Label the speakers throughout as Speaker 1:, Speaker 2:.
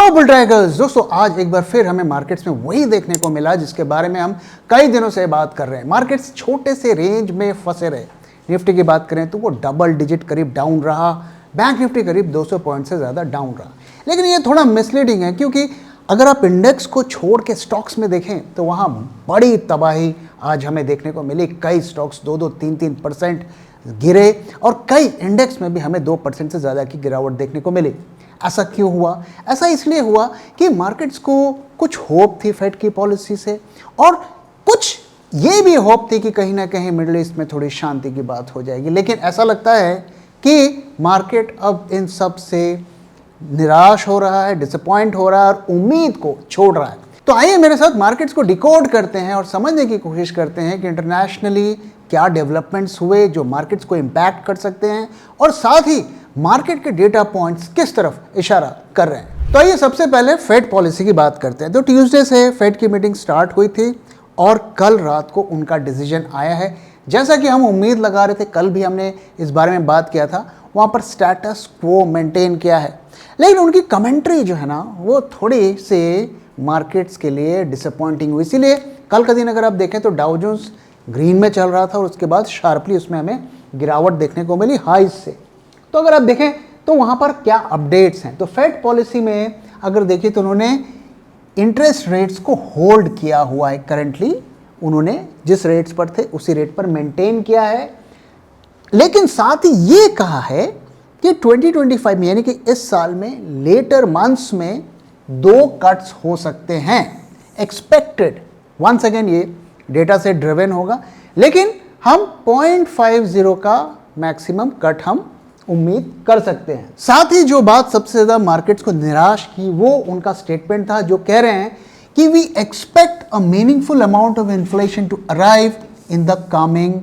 Speaker 1: Hello bull trackers दोस्तों, आज एक बार फिर हमें मार्केट्स में वही देखने को मिला जिसके बारे में हम कई दिनों से बात कर रहे हैं। मार्केट्स छोटे से रेंज में फंसे रहे। निफ्टी की बात करें तो वो डबल डिजिट करीब डाउन रहा, बैंक निफ्टी करीब 200 पॉइंट से ज़्यादा डाउन रहा। लेकिन ये थोड़ा मिसलीडिंग है क्योंकि अगर आप इंडेक्स को छोड़ के स्टॉक्स में देखें तो वहाँ बड़ी तबाही आज हमें देखने को मिली। कई स्टॉक्स 2-2, 3-3% गिरे और कई इंडेक्स में भी हमें 2% से ज़्यादा की गिरावट देखने को मिली। ऐसा क्यों हुआ? ऐसा इसलिए हुआ कि मार्केट्स को कुछ होप थी फेड की पॉलिसी से, और कुछ ये भी होप थी कि कहीं ना कहीं मिडिल ईस्ट में थोड़ी शांति की बात हो जाएगी। लेकिन ऐसा लगता है कि मार्केट अब इन सब से निराश हो रहा है, डिसअपॉइंट हो रहा है और उम्मीद को छोड़ रहा है। तो आइए मेरे साथ मार्केट्स को डिकोड करते हैं और समझने की कोशिश करते हैं कि इंटरनेशनली क्या डेवलपमेंट्स हुए जो मार्केट्स को इम्पैक्ट कर सकते हैं, और साथ ही मार्केट के डेटा पॉइंट्स किस तरफ इशारा कर रहे हैं। तो आइए सबसे पहले फेड पॉलिसी की बात करते हैं। तो ट्यूसडे से फेड की मीटिंग स्टार्ट हुई थी और कल रात को उनका डिसीजन आया है। जैसा कि हम उम्मीद लगा रहे थे, कल भी हमने इस बारे में बात किया था, वहाँ पर स्टेटस क्वो मेंटेन किया है। लेकिन उनकी कमेंट्री जो है ना, वो थोड़ी से मार्केट्स के लिए डिसअपॉइंटिंग हुई। इसीलिए कल का दिन अगर आप देखें तो डाउ जोन्स ग्रीन में चल रहा था और उसके बाद शार्पली उसमें हमें गिरावट देखने को मिली हाइज से। तो अगर आप देखें तो वहाँ पर क्या अपडेट्स हैं, तो फेड पॉलिसी में अगर देखें तो उन्होंने इंटरेस्ट रेट्स को होल्ड किया हुआ है। करेंटली उन्होंने जिस रेट्स पर थे उसी रेट पर मेंटेन किया है। लेकिन साथ ही ये कहा है कि 2025 में, यानी कि इस साल में लेटर मंथ्स में 2 कट्स हो सकते हैं एक्सपेक्टेड। वंस अगेन ये डेटा से ड्रिवन होगा, लेकिन हम 0.50 का मैक्सिमम कट हम उम्मीद कर सकते हैं। साथ ही जो बात सबसे ज़्यादा मार्केट्स को निराश की वो उनका स्टेटमेंट था, जो कह रहे हैं कि we expect a meaningful amount of inflation to arrive in the coming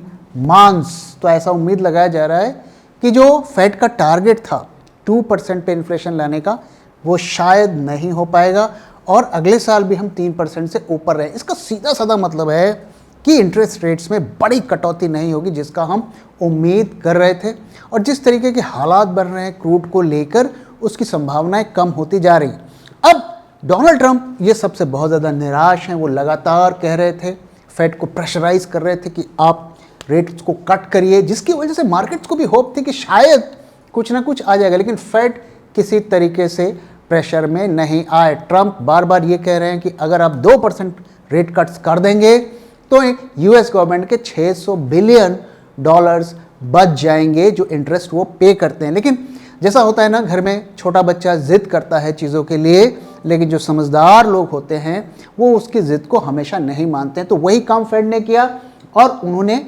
Speaker 1: months. तो ऐसा उम्मीद लगाया जा रहा है कि जो फेड का टारगेट था 2% पे इन्फ्लेशन लाने का, वो शायद नहीं हो पाएगा और अगले साल भी हम 3% से ऊपर रहे। इसका सीधा साधा मतलब है कि इंटरेस्ट रेट्स में बड़ी कटौती नहीं होगी, जिसका हम उम्मीद कर रहे थे। और जिस तरीके के हालात बन रहे हैं क्रूड को लेकर, उसकी संभावनाएं कम होती जा रही। अब डोनाल्ड ट्रंप ये सबसे बहुत ज़्यादा निराश हैं। वो लगातार कह रहे थे, फेड को प्रेशराइज कर रहे थे कि आप रेट्स को कट करिए, जिसकी वजह से मार्केट्स को भी होप थी कि शायद कुछ ना कुछ आ जाएगा। लेकिन फेड किसी तरीके से प्रेशर में नहीं आए। ट्रंप बार बार ये कह रहे हैं कि अगर आप 2% रेट कट्स कर देंगे तो यूएस गवर्नमेंट के $600 बिलियन बच जाएंगे जो इंटरेस्ट वो पे करते हैं। लेकिन जैसा होता है ना, घर में छोटा बच्चा जिद करता है चीज़ों के लिए, लेकिन जो समझदार लोग होते हैं वो उसकी जिद को हमेशा नहीं मानते हैं। तो वही काम फेड ने किया और उन्होंने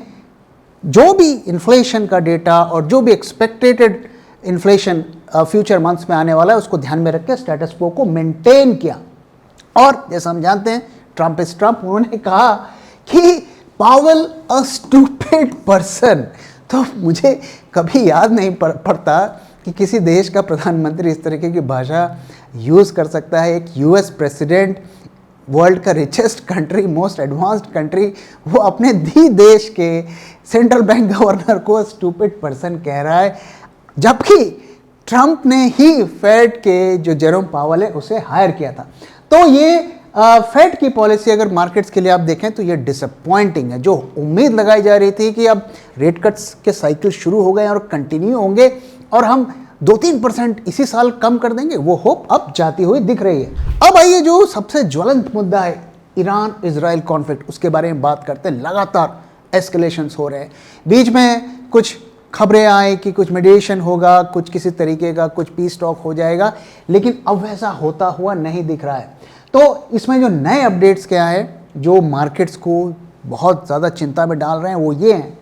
Speaker 1: जो भी इन्फ्लेशन का डेटा और जो भी एक्सपेक्टेड इन्फ्लेशन फ्यूचर मंथ्स में आने वाला है उसको ध्यान में रख के स्टेटस क्वो को मेंटेन किया। और जैसा हम जानते हैं, ट्रंप इज ट्रंप। उन्होंने कहा कि पावेल अ स्टूपिड पर्सन। तो मुझे कभी याद नहीं पड़ता कि किसी देश का प्रधानमंत्री इस तरीके की भाषा यूज़ कर सकता है। एक यूएस प्रेसिडेंट, वर्ल्ड का richest country, most advanced country, वो अपने देश के सेंट्रल बैंक गवर्नर को स्टूपिड पर्सन कह रहा है, जबकि ट्रंप ने ही फेड के जो जेरोम पावेल है उसे हायर किया था। तो ये फेड की पॉलिसी अगर मार्केट्स के लिए आप देखें तो ये डिसअपॉइंटिंग है। जो उम्मीद लगाई जा रही थी कि अब रेट कट्स के साइकिल शुरू हो गए और कंटिन्यू होंगे और हम 2-3% इसी साल कम कर देंगे, वो होप अब जाती हुई दिख रही है। अब आइए जो सबसे ज्वलंत मुद्दा है, ईरान इजराइल कॉन्फ्लिक्ट, उसके बारे में बात करते हैं। लगातार एस्केलेशंस हो रहे हैं। बीच में कुछ खबरें आई कि कुछ मीडिएशन होगा, कुछ किसी तरीके का कुछ पीस टॉक हो जाएगा, लेकिन अब वैसा होता हुआ नहीं दिख रहा है। तो इसमें जो नए अपडेट्स क्या है जो मार्केट्स को बहुत ज़्यादा चिंता में डाल रहे हैं, वो ये हैं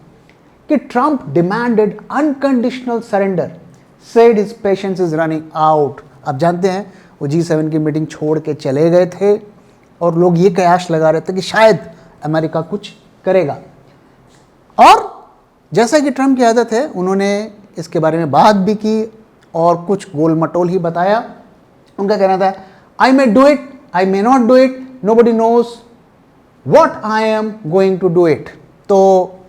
Speaker 1: कि Trump demanded unconditional surrender, said his patience is running out. आप जानते हैं वो G7 की मीटिंग छोड़ के चले गए थे और लोग ये कयास लगा रहे थे कि शायद अमेरिका कुछ करेगा। और जैसा कि ट्रंप की आदत है, उन्होंने इसके बारे में बात भी की और कुछ गोल मटोल ही बताया। उनका कहना था, I may do it, I may not do it, nobody knows what I am going to do it. तो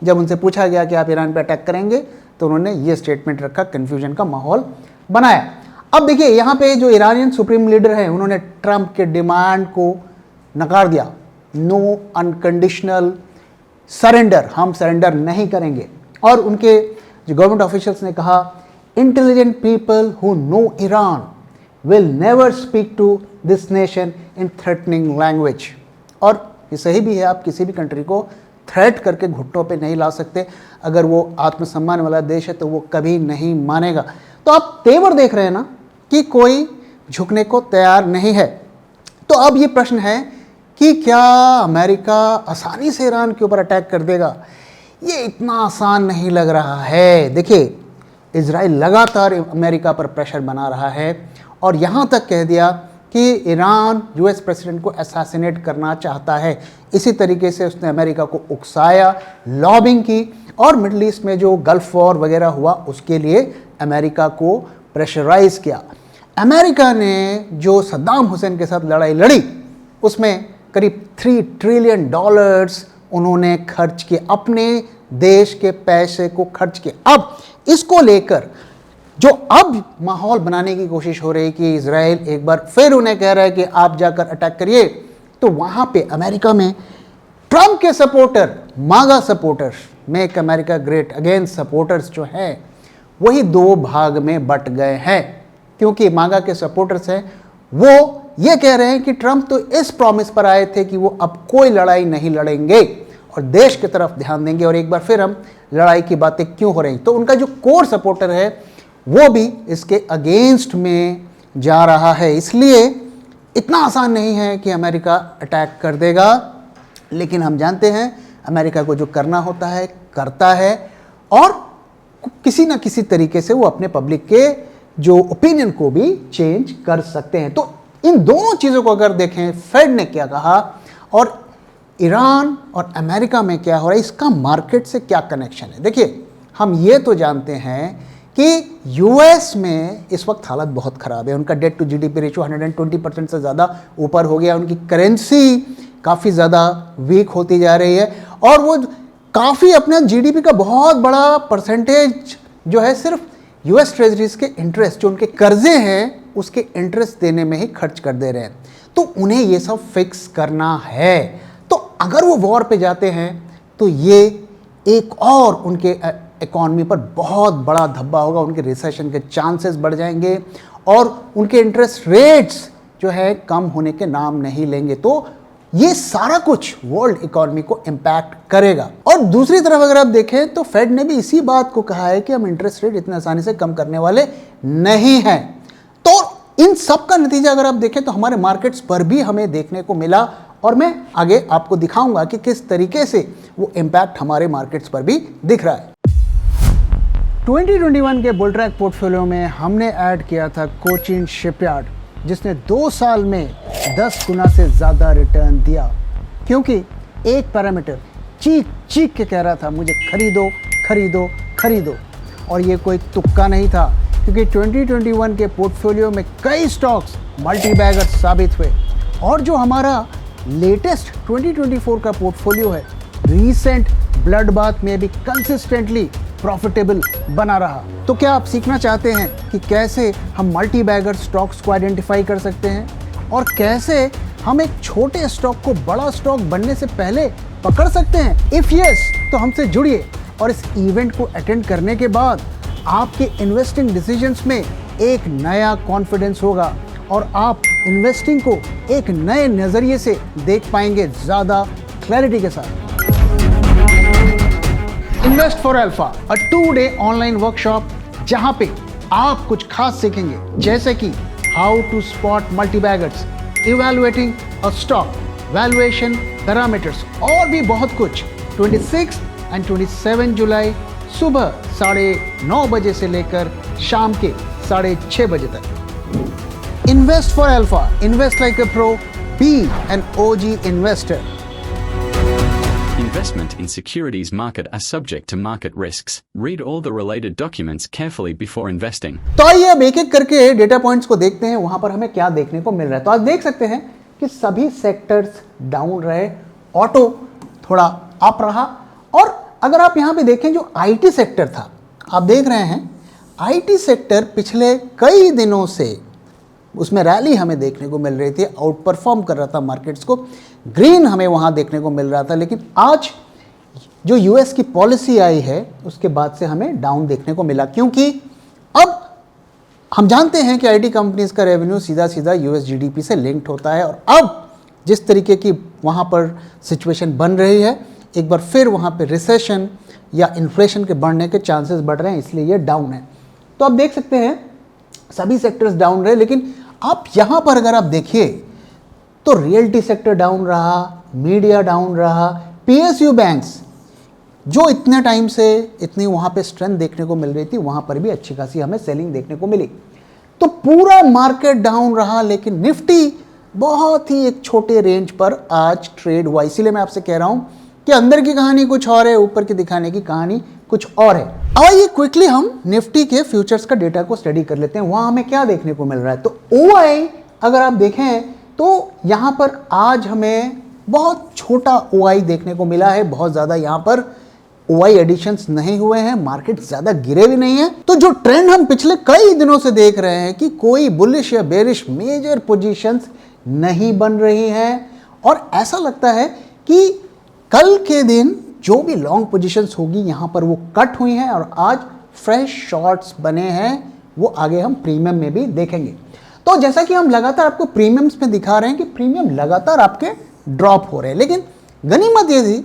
Speaker 1: जब उनसे पूछा गया कि आप ईरान पे अटैक करेंगे तो उन्होंने ये स्टेटमेंट रखा, कन्फ्यूजन का माहौल बनाया। अब देखिए यहाँ पे जो ईरानियन सुप्रीम लीडर हैं उन्होंने ट्रंप के डिमांड को नकार दिया, नो अनकंडीशनल सरेंडर, हम सरेंडर नहीं करेंगे। और उनके जो गवर्नमेंट ऑफिशियल्स ने कहा, intelligent people who know Iran will never speak to this nation in threatening language. और ये सही भी है, आप किसी भी कंट्री को थ्रेट करके घुटनों पे नहीं ला सकते। अगर वो आत्मसम्मान वाला देश है तो वो कभी नहीं मानेगा। तो आप तेवर देख रहे हैं ना कि कोई झुकने को तैयार नहीं है। तो अब ये प्रश्न है कि क्या अमेरिका आसानी से ईरान के ऊपर अटैक कर देगा? ये इतना आसान नहीं लग रहा है। देखिए, इजराइल लगातार अमेरिका पर प्रेशर बना रहा है और यहाँ तक कह दिया कि ईरान यूएस प्रेसिडेंट को असैसिनेट करना चाहता है। इसी तरीके से उसने अमेरिका को उकसाया, लॉबिंग की और मिडल ईस्ट में जो गल्फ वॉर वगैरह हुआ उसके लिए अमेरिका को प्रेशराइज किया। अमेरिका ने जो सद्दाम हुसैन के साथ लड़ाई लड़ी उसमें करीब $3 ट्रिलियन उन्होंने खर्च किए, अपने देश के पैसे को खर्च किए। अब इसको लेकर जो अब माहौल बनाने की कोशिश हो रही है कि इजराइल एक बार फिर उन्हें कह रहा है कि आप जाकर अटैक करिए, तो वहां पे अमेरिका में ट्रंप के सपोर्टर, मागा supporters, make America great again supporters जो हैं वही दो भाग में बट गए हैं। क्योंकि मागा के सपोर्टर्स हैं वो ये कह रहे हैं कि ट्रंप तो इस प्रॉमिस पर आए थे कि वो अब कोई लड़ाई नहीं लड़ेंगे और देश की तरफ ध्यान देंगे और एक बार फिर हम लड़ाई की बातें क्यों हो रही। तो उनका जो कोर सपोर्टर है वो भी इसके अगेंस्ट में जा रहा है। इसलिए इतना आसान नहीं है कि अमेरिका अटैक कर देगा, लेकिन हम जानते हैं अमेरिका को जो करना होता है करता है और किसी ना किसी तरीके से वो अपने पब्लिक के जो ओपिनियन को भी चेंज कर सकते हैं। तो इन दोनों चीज़ों को अगर देखें, फेड ने क्या कहा और ईरान और अमेरिका में क्या हो रहा है, इसका मार्केट से क्या कनेक्शन है। देखिए, हम ये तो जानते हैं कि यूएस में इस वक्त हालत बहुत ख़राब है। उनका डेट टू जीडीपी रेशियो 120% से ज़्यादा ऊपर हो गया। उनकी करेंसी काफ़ी ज़्यादा वीक होती जा रही है और वो काफ़ी अपना जीडीपी का बहुत बड़ा परसेंटेज जो है सिर्फ यूएस ट्रेजरीज के इंटरेस्ट, जो उनके कर्जे हैं उसके इंटरेस्ट देने में ही खर्च कर दे रहे हैं। तो उन्हें ये सब फिक्स करना है। तो अगर वो वॉर पे जाते हैं तो ये एक और उनके इकॉनमी पर बहुत बड़ा धब्बा होगा, उनके रिसेशन के चांसेस बढ़ जाएंगे और उनके इंटरेस्ट रेट्स जो है कम होने के नाम नहीं लेंगे। तो ये सारा कुछ वर्ल्ड इकोनॉमी को इम्पैक्ट करेगा। और दूसरी तरफ अगर आप देखें तो फेड ने भी इसी बात को कहा है कि हम इंटरेस्ट रेट इतने आसानी से कम करने वाले नहीं हैं। तो इन सब का नतीजा अगर आप देखें तो हमारे मार्केट्स पर भी हमें देखने को मिला और मैं आगे आपको दिखाऊंगा कि किस तरीके से वो इम्पैक्ट हमारे मार्केट्स पर भी दिख रहा है। 2021 के बुल ट्रैक पोर्टफोलियो में हमने ऐड किया था कोचिन शिपयार्ड, जिसने 2 साल में 10 गुना से ज़्यादा रिटर्न दिया, क्योंकि एक पैरामीटर चीख चीख के कह रहा था मुझे खरीदो खरीदो खरीदो। और ये कोई तुक्का नहीं था, क्योंकि 2021 के पोर्टफोलियो में कई स्टॉक्स मल्टी बैगर साबित हुए। और जो हमारा लेटेस्ट 2024 का पोर्टफोलियो है, रीसेंट ब्लड बाथ में भी कंसिस्टेंटली प्रॉफिटेबल बना रहा। तो क्या आप सीखना चाहते हैं कि कैसे हम मल्टी बैगर स्टॉक्स को आइडेंटिफाई कर सकते हैं और कैसे हम एक छोटे स्टॉक को बड़ा स्टॉक बनने से पहले पकड़ सकते हैं? इफ़ यस, तो हमसे जुड़िए और इस इवेंट को अटेंड करने के बाद आपके इन्वेस्टिंग डिसीजंस में एक नया कॉन्फिडेंस होगा और आप इन्वेस्टिंग को एक नए नज़रिए से देख पाएंगे, ज़्यादा क्लैरिटी के साथ। Invest for alpha, a 2-day online workshop जहां पे आप कुछ खास सीखेंगे, जैसे कि how to spot multibaggers, evaluating a stock, valuation parameters और भी बहुत कुछ। 26 और 27 जुलाई सुबह 9:30 बजे से लेकर शाम के 6:30 बजे तक। Invest for alpha, invest like a pro, be an OG investor.
Speaker 2: Investment in securities market are subject to market risks. Read all the related documents carefully before investing.
Speaker 1: तो आइए अब एक एक करके डेटा पॉइंट्स को देखते हैं, वहां पर हमें क्या देखने को मिल रहा है। तो आज देख सकते हैं कि सभी सेक्टर्स डाउन रहे, ऑटो थोड़ा अप रहा। और अगर आप यहां पे देखें जो IT सेक्टर था, आप देख रहे हैं आईटी सेक्टर पिछले कई दिनों से उसमें रैली हमें देखने को मिल रही थी, आउट परफॉर्म कर रहा था मार्केट्स को, ग्रीन हमें वहाँ देखने को मिल रहा था। लेकिन आज जो यूएस की पॉलिसी आई है उसके बाद से हमें डाउन देखने को मिला, क्योंकि अब हम जानते हैं कि आईटी कंपनीज का रेवेन्यू सीधा सीधा यूएस जीडीपी से लिंक्ड होता है, और अब जिस तरीके की वहाँ पर सिचुएशन बन रही है, एक बार फिर वहाँ पे रिसेशन या इन्फ्लेशन के बढ़ने के चांसेस बढ़ रहे हैं, इसलिए ये डाउन है। तो आप देख सकते हैं सभी सेक्टर्स डाउन रहे, लेकिन आप यहाँ पर अगर आप देखिए तो रियल्टी सेक्टर डाउन रहा, मीडिया डाउन रहा, पीएसयू बैंक्स जो इतने टाइम से इतनी वहाँ पे स्ट्रेंथ देखने को मिल रही थी, वहाँ पर भी अच्छी खासी हमें सेलिंग देखने को मिली। तो पूरा मार्केट डाउन रहा, लेकिन निफ्टी बहुत ही एक छोटे रेंज पर आज ट्रेड हुआ। इसीलिए मैं आपसे कह रहा हूँ कि अंदर की कहानी कुछ और है, ऊपर की दिखाने की कहानी कुछ और है। आइए क्विकली हम निफ्टी के फ्यूचर्स का डेटा को स्टडी कर लेते हैं, वहाँ हमें क्या देखने को मिल रहा है। तो ओआई अगर आप देखें तो यहाँ पर आज हमें बहुत छोटा ओआई देखने को मिला है, बहुत ज़्यादा यहाँ पर ओआई एडिशंस नहीं हुए हैं, मार्केट ज़्यादा गिरे भी नहीं है। तो जो ट्रेंड हम पिछले कई दिनों से देख रहे हैं कि कोई बुलिश या बेरिश मेजर पोजीशंस नहीं बन रही हैं, और ऐसा लगता है कि कल के दिन जो भी लॉन्ग पोजीशंस होगी यहाँ पर वो कट हुई हैं, और आज फ्रेश शॉर्ट्स बने हैं, वो आगे हम प्रीमियम में भी देखेंगे। तो जैसा कि हम लगातार आपको प्रीमियम्स में दिखा रहे हैं कि प्रीमियम लगातार आपके ड्रॉप हो रहे हैं, लेकिन गनीमत ये थी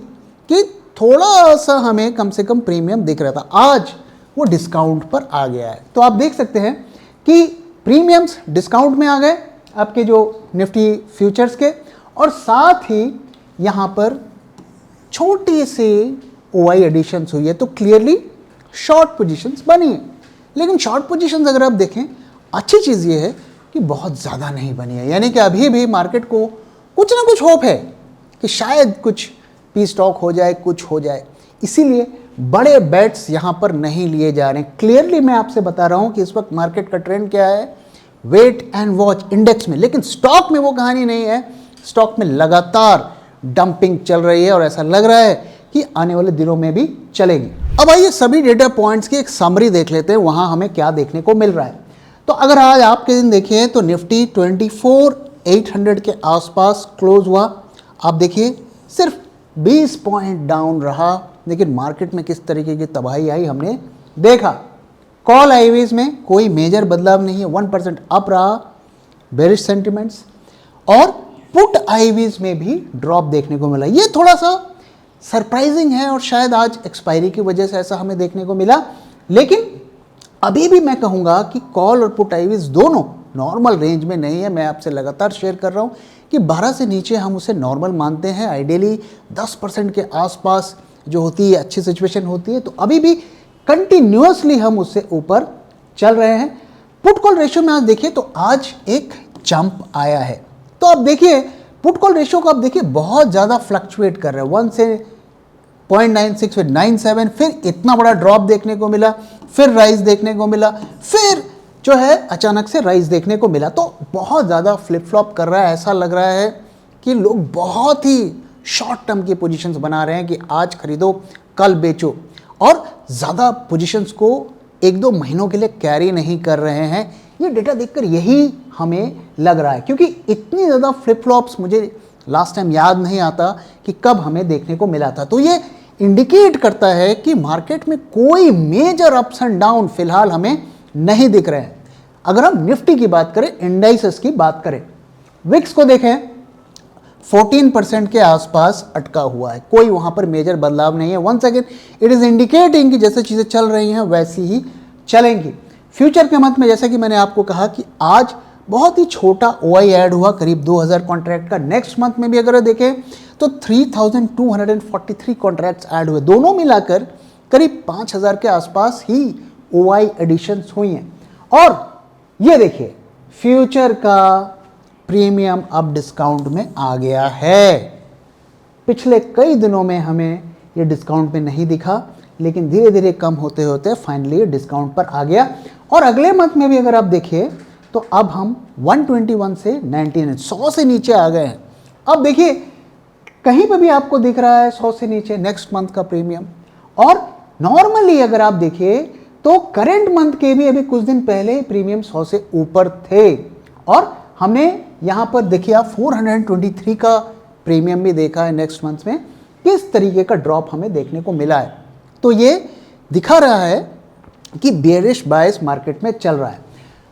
Speaker 1: कि थोड़ा सा हमें कम से कम प्रीमियम दिख रहा था, आज वो डिस्काउंट पर आ गया है। तो आप देख सकते हैं कि प्रीमियम्स डिस्काउंट में आ गए आपके जो निफ्टी फ्यूचर्स के, और साथ ही यहाँ पर छोटी सी ओआई एडिशंस हुई है, तो क्लियरली शॉर्ट पोजीशंस बनी है। लेकिन शॉर्ट पोजीशंस अगर आप देखें, अच्छी चीज़ ये है कि बहुत ज़्यादा नहीं बनी है, यानी कि अभी भी मार्केट को कुछ ना कुछ होप है कि शायद कुछ पी स्टॉक हो जाए, कुछ हो जाए, इसीलिए बड़े बेट्स यहाँ पर नहीं लिए जा रहे हैं। क्लियरली मैं आपसे बता रहा हूँ कि इस वक्त मार्केट का ट्रेंड क्या है, वेट एंड वॉच इंडेक्स में, लेकिन स्टॉक में वो कहानी नहीं है। स्टॉक में लगातार डंपिंग चल रही है, और ऐसा लग रहा है कि आने वाले दिनों में भी चलेगी। अब आइए सभी डेटा पॉइंट्स की एक समरी देख लेते हैं, वहाँ हमें क्या देखने को मिल रहा है। तो अगर आज आपके दिन देखिए तो निफ्टी 24,800 के आसपास क्लोज हुआ। आप देखिए सिर्फ 20 पॉइंट डाउन रहा, लेकिन मार्केट में किस तरीके की तबाही आई हमने देखा। कॉल आईवीज में कोई मेजर बदलाव नहीं है, 1% अप रहा बेरिश सेंटिमेंट्स, और पुट आईवीज में भी ड्रॉप देखने को मिला। ये थोड़ा सा सरप्राइजिंग है, और शायद आज एक्सपायरी की वजह से ऐसा हमें देखने को मिला। लेकिन अभी भी मैं कहूँगा कि कॉल और पुट आईवीज दोनों नॉर्मल रेंज में नहीं है। मैं आपसे लगातार शेयर कर रहा हूँ कि 12 से नीचे हम उसे नॉर्मल मानते हैं। आइडियली 10% के आसपास जो होती है अच्छी सिचुएशन होती है, तो अभी भी कंटिन्यूअसली हम उससे ऊपर चल रहे हैं। पुट कॉल रेशियो में आज देखिए तो आज एक जंप आया है। तो आप देखिए पुट कॉल रेशियो को आप देखिए बहुत ज़्यादा फ्लक्चुएट कर रहा है, 1 से 0.96 फिर 97, फिर इतना बड़ा ड्रॉप देखने को मिला, फिर राइज देखने को मिला, फिर जो है अचानक से राइज देखने को मिला। तो बहुत ज़्यादा फ्लिप फ्लॉप कर रहा है। ऐसा लग रहा है कि लोग बहुत ही शॉर्ट टर्म की पोजीशंस बना रहे हैं कि आज खरीदो कल बेचो, और ज़्यादा पोजीशंस को 1-2 महीनों के लिए कैरी नहीं कर रहे हैं। ये डेटा देखकर यही हमें लग रहा है, क्योंकि इतनी ज़्यादा फ्लिप फ्लॉप्स मुझे लास्ट टाइम याद नहीं आता कि कब हमें देखने को मिला था। तो ये इंडिकेट करता है कि मार्केट में कोई मेजर अप्स एंड डाउन फिलहाल हमें नहीं दिख रहे हैं। अगर हम निफ्टी की बात करें, इंडाइसेस की बात करें, विक्स को देखें 14% के आसपास अटका हुआ है, कोई वहां पर मेजर बदलाव नहीं है। Once again it is indicating कि जैसे चीजें चल रही हैं वैसी ही चलेंगी। फ्यूचर के मत में जैसा कि मैंने आपको कहा कि आज बहुत ही छोटा ओआई ऐड हुआ, करीब 2000 कॉन्ट्रैक्ट का। नेक्स्ट मंथ में भी अगर देखें तो 3243 कॉन्ट्रैक्ट्स ऐड हुए, दोनों मिलाकर करीब 5000 के आसपास ही ओआई एडिशंस हुई हैं। और ये देखिए फ्यूचर का प्रीमियम अब डिस्काउंट में आ गया है। पिछले कई दिनों में हमें ये डिस्काउंट में नहीं दिखा, लेकिन धीरे धीरे कम होते होते फाइनली ये डिस्काउंट पर आ गया। और अगले मंथ में भी अगर आप देखिए तो अब हम 121 से 99 100 से नीचे आ गए हैं। अब देखिए कहीं पर भी आपको दिख रहा है 100 से नीचे नेक्स्ट मंथ का प्रीमियम। और नॉर्मली अगर आप देखिए तो करंट मंथ के भी अभी कुछ दिन पहले प्रीमियम 100 से ऊपर थे और हमने यहाँ पर देखिए आप 423 का प्रीमियम भी देखा है नेक्स्ट मंथ में, किस तरीके का ड्रॉप हमें देखने को मिला है। तो ये दिखा रहा है कि बेयरिश बायस मार्केट में चल रहा है।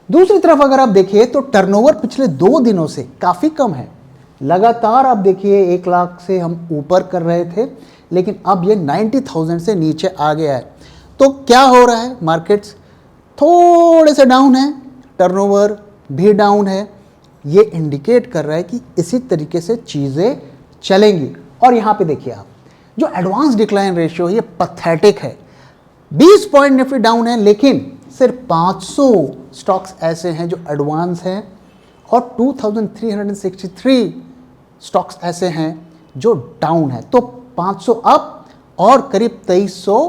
Speaker 1: दूसरी तरफ अगर आप देखिए तो टर्नओवर पिछले 2 दिनों से काफ़ी कम है। लगातार आप देखिए 1 लाख से हम ऊपर कर रहे थे, लेकिन अब ये 90,000 से नीचे आ गया है। तो क्या हो रहा है, मार्केट्स थोड़े से डाउन है, टर्नओवर भी डाउन है। ये इंडिकेट कर रहा है कि इसी तरीके से चीज़ें चलेंगी। और यहाँ पे देखिए आप जो एडवांस डिक्लाइन रेशियो ये पैथेटिक है। 20 पॉइंट निफ्टी डाउन है, लेकिन सिर्फ 500 स्टॉक्स ऐसे हैं जो एडवांस हैं और 2363 स्टॉक्स ऐसे हैं जो डाउन है। तो 500 अप और करीब 2300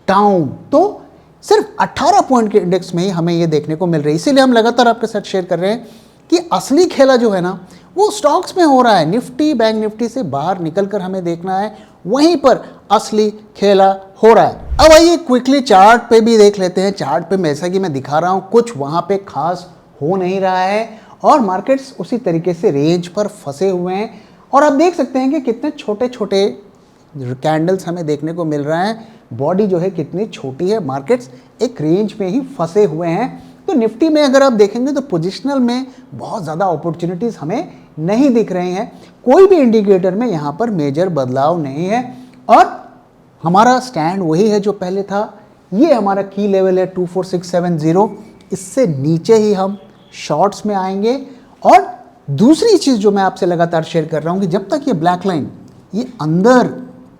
Speaker 1: डाउन। तो सिर्फ 18 पॉइंट के इंडेक्स में ही हमें ये देखने को मिल रही है। इसीलिए हम लगातार आपके साथ शेयर कर रहे हैं कि असली खेला जो है ना वो स्टॉक्स में हो रहा है। निफ्टी बैंक निफ्टी से बाहर निकलकर हमें देखना है, वहीं पर असली खेला हो रहा है। अब आइए क्विकली चार्ट पे भी देख लेते हैं। चार्ट पे जैसा कि मैं दिखा रहा हूँ कुछ वहाँ पे खास हो नहीं रहा है और मार्केट्स उसी तरीके से रेंज पर फंसे हुए हैं। और आप देख सकते हैं कि कितने छोटे छोटे कैंडल्स हमें देखने को मिल रहा है। बॉडी जो है कितनी छोटी है, मार्केट्स एक रेंज में ही फंसे हुए हैं। तो निफ्टी में अगर आप देखेंगे तो पोजिशनल में बहुत ज़्यादा अपॉर्चुनिटीज़ हमें नहीं दिख रही हैं। कोई भी इंडिकेटर में यहाँ पर मेजर बदलाव नहीं है और हमारा स्टैंड वही है जो पहले था। ये हमारा की लेवल है 24670, इससे नीचे ही हम शॉर्ट्स में आएंगे। और दूसरी चीज़ जो मैं आपसे लगातार शेयर कर रहा हूँ कि जब तक ये ब्लैक लाइन ये अंदर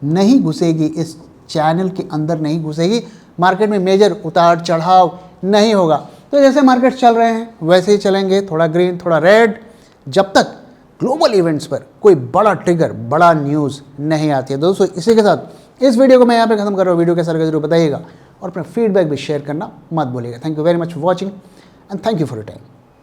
Speaker 1: नहीं घुसेगी, इस चैनल के अंदर नहीं घुसेगी, मार्केट में मेजर उतार चढ़ाव नहीं होगा। तो जैसे मार्केट चल रहे हैं वैसे ही चलेंगे, थोड़ा ग्रीन थोड़ा रेड, जब तक ग्लोबल इवेंट्स पर कोई बड़ा ट्रिगर बड़ा न्यूज़ नहीं आती है। दोस्तों इसी के साथ इस वीडियो को मैं यहाँ पे खत्म कर रहा हूँ। वीडियो कैसा लगा जरूर बताइएगा और अपना फीडबैक भी शेयर करना मत भूलिएगा। Thank you very much for watching and thank you for your time.